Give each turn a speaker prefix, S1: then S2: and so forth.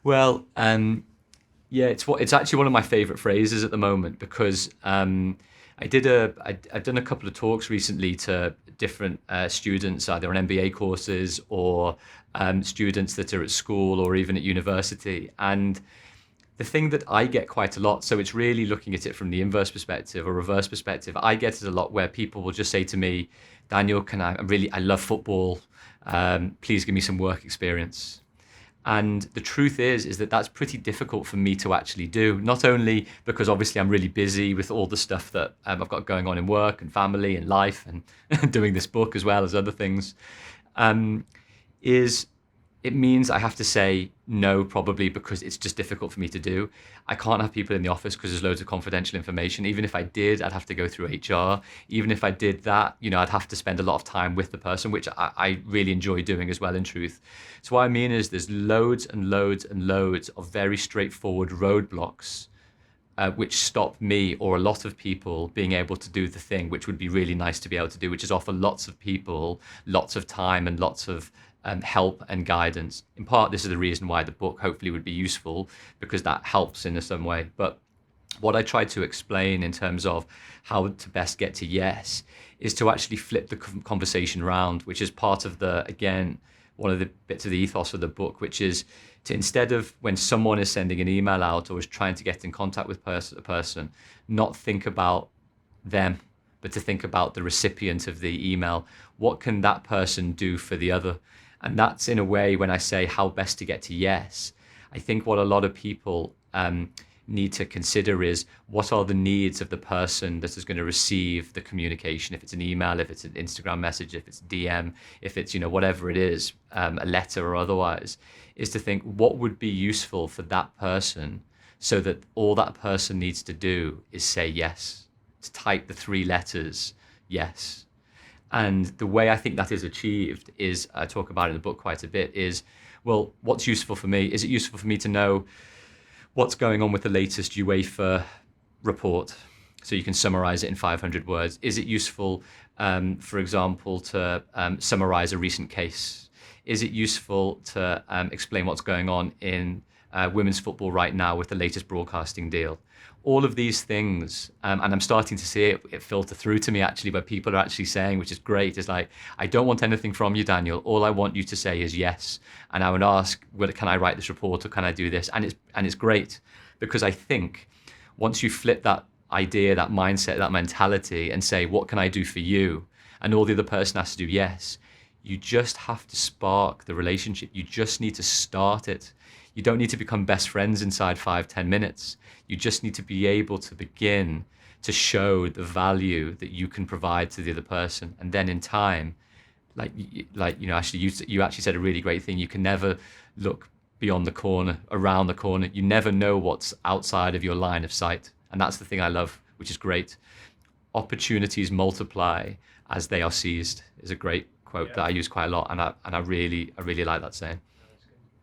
S1: Well, yeah, it's actually one of my favorite phrases at the moment because I've done a couple of talks recently to different students, either on MBA courses or students that are at school or even at university. And the thing that I get quite a lot, so it's really looking at it from the inverse perspective or reverse perspective. I get it a lot where people will just say to me, Daniel, I love football. Please give me some work experience. And the truth is that that's pretty difficult for me to actually do. Not only because obviously I'm really busy with all the stuff that I've got going on in work and family and life and doing this book as well as other things, is it means I have to say no, probably because it's just difficult for me to do. I can't have people in the office because there's loads of confidential information. Even if I did, I'd have to go through HR. Even if I did that, I'd have to spend a lot of time with the person, which I really enjoy doing as well, in truth. So what I mean is there's loads and loads and loads of very straightforward roadblocks which stop me or a lot of people being able to do the thing, which would be really nice to be able to do, which is offer lots of people lots of time and lots of help and guidance. In part, this is the reason why the book hopefully would be useful, because that helps in some way. But what I try to explain in terms of how to best get to yes is to actually flip the conversation around, which is part of again, one of the bits of the ethos of the book, which is to, instead of when someone is sending an email out or is trying to get in contact with a person, not think about them, but to think about the recipient of the email. What can that person do for the other? And that's, in a way, when I say how best to get to yes, I think what a lot of people need to consider is what are the needs of the person that is going to receive the communication. If it's an email, if it's an Instagram message, if it's DM, if it's, whatever it is, a letter or otherwise, is to think what would be useful for that person so that all that person needs to do is say yes, to type the 3 letters, yes. And the way I think that is achieved is, I talk about it in the book quite a bit, is, well, what's useful for me? Is it useful for me to know what's going on with the latest UEFA report, so you can summarize it in 500 words? Is it useful, for example, to summarize a recent case? Is it useful to explain what's going on in women's football right now with the latest broadcasting deal? All of these things, and I'm starting to see it filter through to me actually, where people are actually saying, which is great, is like, I don't want anything from you, Daniel. All I want you to say is yes. And I would ask, well, can I write this report or can I do this? And it's great, because I think once you flip that idea, that mindset, that mentality, and say, what can I do for you? And all the other person has to do yes. You just have to spark the relationship. You just need to start it. You don't need to become best friends inside 5-10 minutes. You just need to be able to begin to show the value that you can provide to the other person. And then in time, actually you actually said a really great thing. You can never look beyond the corner, around the corner. You never know what's outside of your line of sight. And that's the thing I love, which is great. Opportunities multiply as they are seized is a great quote that I use quite a lot. And I really like that saying.